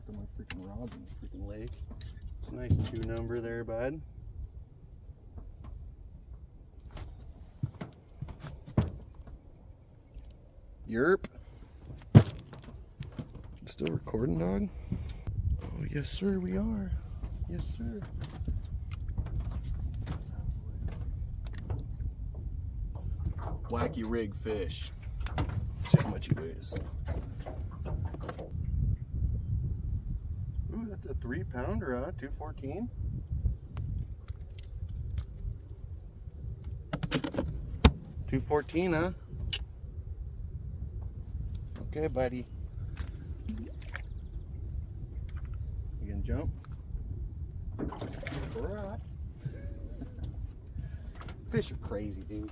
left of my freaking rods in the freaking lake. It's a nice 2 number there, bud. Yerp. Still recording, dog? Oh, yes, sir, we are. Yes, sir. Wacky rig fish. See how much he weighs. Ooh, that's a 3-pounder, huh? 214. $214, huh? Okay, buddy. You gonna jump? Right. Fish are crazy, dude.